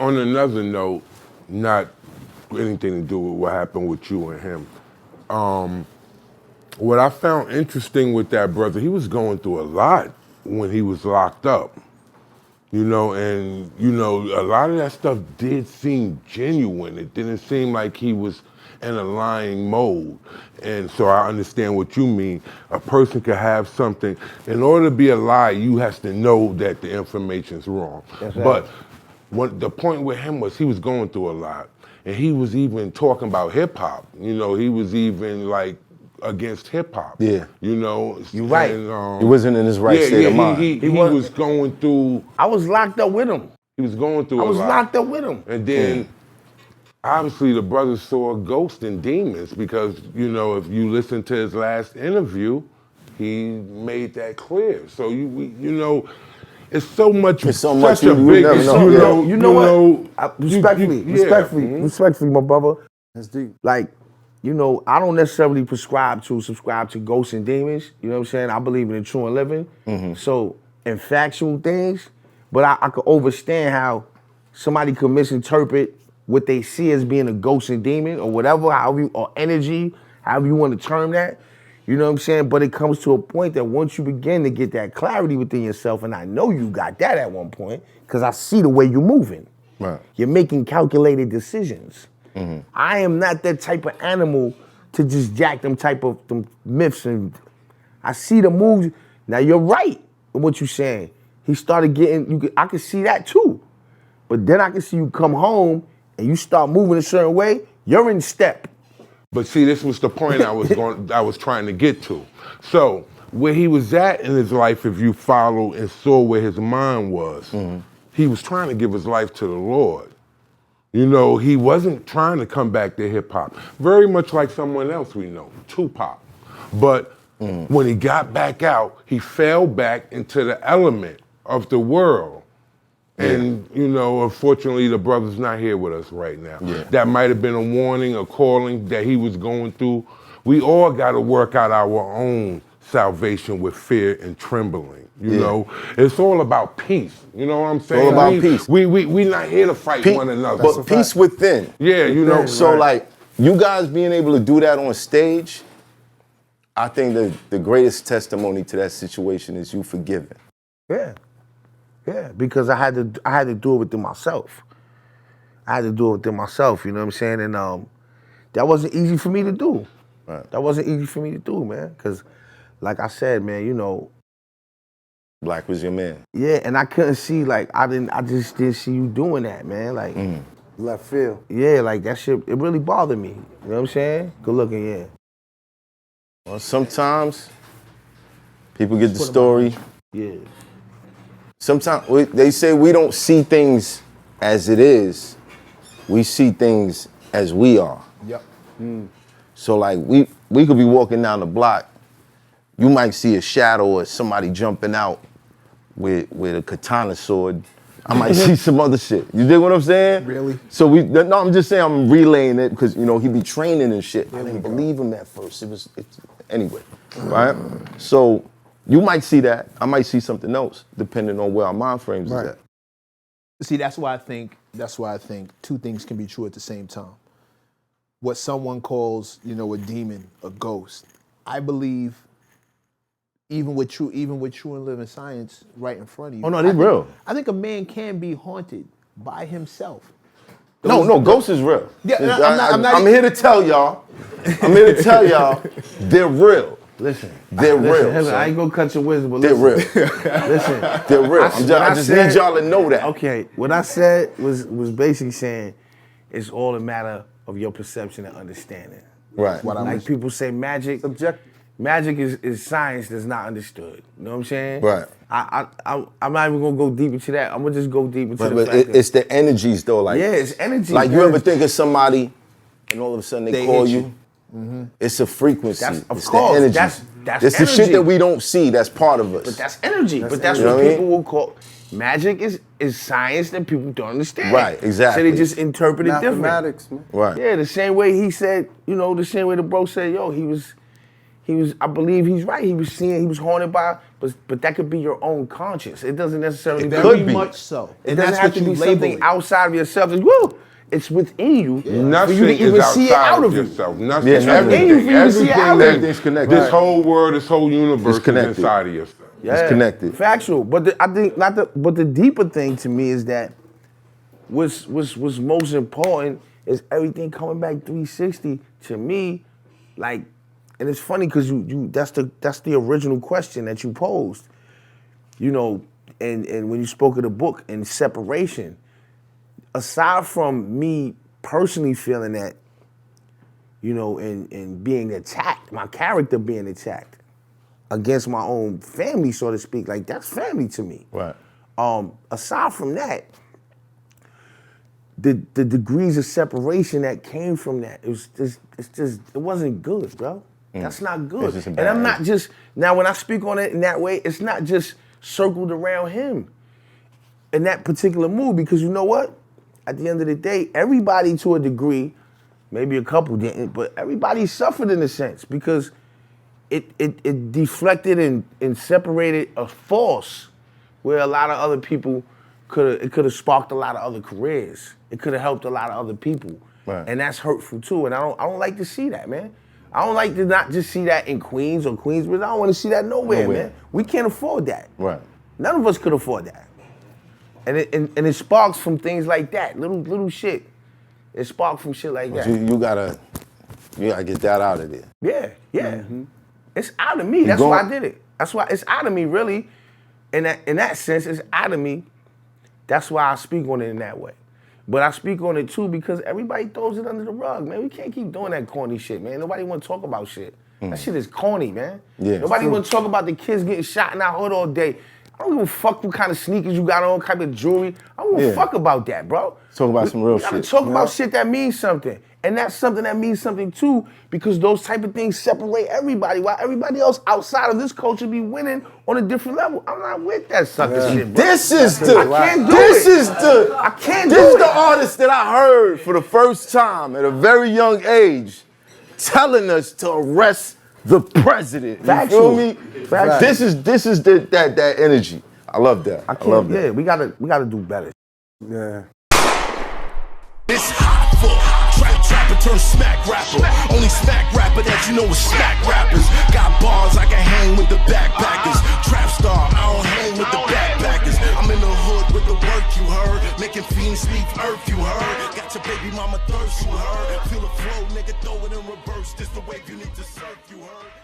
on another note, not anything to do with what happened with you and him. What I found interesting with that brother, he was going through a lot when he was locked up. You know, and you know, a lot of that stuff did seem genuine. It didn't seem like he was in a lying mode. And so I understand what you mean. A person could have something. In order to be a liar, you have to know that the information's wrong. That's right. But what the point with him was he was going through a lot. And he was even talking about hip hop. You know, he was even like against hip hop. Yeah. You know. You're right. And, He wasn't in his right state of mind. He was going through. I was locked up with him. He was going through I was a lot. locked up with him. And then, obviously, the brother saw ghosts and demons because, you know, if you listen to his last interview, he made that clear. So, you know, it's so much, It's so much such a you big, never know. You know what? Respectfully, my brother. That's deep. Like, you know, I don't necessarily subscribe to ghosts and demons. You know what I'm saying? I believe in the true and living. So, in factual things, but I could understand how somebody could misinterpret what they see as being a ghost and demon or whatever, or energy, however you want to term that. You know what I'm saying? But it comes to a point that once you begin to get that clarity within yourself, and I know you got that at one point, because I see the way you're moving. Right. You're making calculated decisions. I am not that type of animal to just jack them type of them myths, and I see the moves. Now you're right in what you're saying. He started getting, I could see that too. But then I can see you come home and you start moving a certain way, you're in step. But see, this was the point I was trying to get to. So where he was at in his life, if you follow and saw where his mind was, he was trying to give his life to the Lord. You know, he wasn't trying to come back to hip hop. Very much like someone else we know, Tupac. But when he got back out, he fell back into the element of the world. And, you know, unfortunately, the brother's not here with us right now. That might have been a warning, a calling that he was going through. We all got to work out our own salvation with fear and trembling. You know, it's all about peace. You know what I'm saying? It's all about peace. We not here to fight one another. But peace within. Yeah, you know. So like, you guys being able to do that on stage, I think the greatest testimony to that situation is you forgiving. Yeah, because I had to do it within myself. I had to do it within myself, you know what I'm saying? And that wasn't easy for me to do. Right. That wasn't easy for me to do, man. Because, like I said, man, you know. Black was your man. Yeah, and I couldn't see, like, I just didn't see you doing that, man. Like, Left field. yeah, like that shit, it really bothered me. You know what I'm saying? Good looking, yeah. Well, sometimes people get the story. Yeah. Sometimes they say we don't see things as it is. We see things as we are. Yep. So like we could be walking down the block. You might see a shadow or somebody jumping out with a katana sword. I might see some other shit. You dig what I'm saying? Really? So no, I'm just saying I'm relaying it because, you know, he be training and shit. I didn't believe him at first. Anyway, right? So you might see that. I might see something else, depending on where our mind frames is at. See, that's why I think two things can be true at the same time. What someone calls, you know, a demon, a ghost. I believe even with true and living science right in front of you. Oh no, they real. I think a man can be haunted by himself. No, ghost is real. Yeah, I'm here to tell y'all. They're real. Listen, they're real. Listen, I ain't gonna cut your wisdom, but they're real. Listen, they're real. I just need y'all to know that. Okay, what I said was basically saying it's all a matter of your perception and understanding. Right. Like people say magic. Subjective. Magic is science that's not understood. You know what I'm saying? Right. I'm not even gonna go deep into that. I'm gonna just go deep into the But fact that it's the energies though. Like, yeah, it's energy. Like you ever think of somebody and all of a sudden they call you? It's a frequency. Of it's course. the energy. That's it's the shit energy. that we don't see that's part of us. But that's energy. But that's energy. what You know people will call magic is science that people don't understand. Right, exactly. So they just interpret it different. Mathematics, man. Right. Yeah, the same way he said, you know, the same way the bro said, yo, he was, I believe he's right. He was haunted by but that could be your own conscience. It doesn't necessarily Very could be. much so. It And doesn't that's have what to you be label something it. outside of yourself. Woo! It's within you for Nothing you to is even see it outside out of of you. yourself. Nothing. Yeah, nothing. Within you for you to see it out of you. Everything's connected. This whole world, this whole universe It's is connected. inside of yourself. It's connected. Factual. But I think but the deeper thing to me is that what's most important is everything coming back 360 to me, like, and it's funny because you that's the original question that you posed, you know, and when you spoke of the book and separation, aside from me personally feeling that, you know, and being attacked, my character being attacked against my own family, so to speak, like that's family to me. Right. Aside from that, the degrees of separation that came from that, it wasn't good, bro. That's not good. It's just And I'm not embarrassing. just, now when I speak on it in that way, it's not just circled around him in that particular move, because you know what? At the end of the day, everybody to a degree, maybe a couple didn't, but everybody suffered in a sense because it deflected and separated a force where a lot of other people could have sparked a lot of other careers. It could have helped a lot of other people. Right. And that's hurtful too. And I don't like to see that, man. I don't like to not just see that in Queens or Queensbridge. I don't want to see that nowhere, man. We can't afford that. Right. None of us could afford that. And it sparks from things like that, little shit. It sparks from shit like that. You gotta get that out of there. Yeah. It's out of me. That's why I did it. That's why it's out of me, really. In that sense, it's out of me. That's why I speak on it in that way. But I speak on it too because everybody throws it under the rug, man. We can't keep doing that corny shit, man. Nobody want to talk about shit. That shit is corny, man. Yeah. Nobody want to talk about the kids getting shot in our hood all day. I don't give a fuck what kind of sneakers you got on, type of jewelry. I don't give a fuck about that, bro. Talk about some real We gotta shit. talk about shit that means something. And that's something that means something too, because those type of things separate everybody, while everybody else outside of this culture be winning on a different level. I'm not with that sucker shit, bro. This is the I can't do this it. is the I can't this do is it. the artist that I heard for the first time at a very young age telling us to arrest the president. You Factual. feel me? Factual. This is that energy. I love that. I love that. Yeah, we gotta do better. Yeah. It's Hoffa, trapper turned smack rapper. Only smack rapper that you know is smack rappers. Got bars, I can hang with the backpackers. Trap star, I don't hang with the backpackers. I'm in the hood with the work, you heard. Making fiends leave earth, you heard. Got your baby mama thirst, you heard. Feel the flow, nigga, throw it in reverse. This the wave you need to surf, you heard.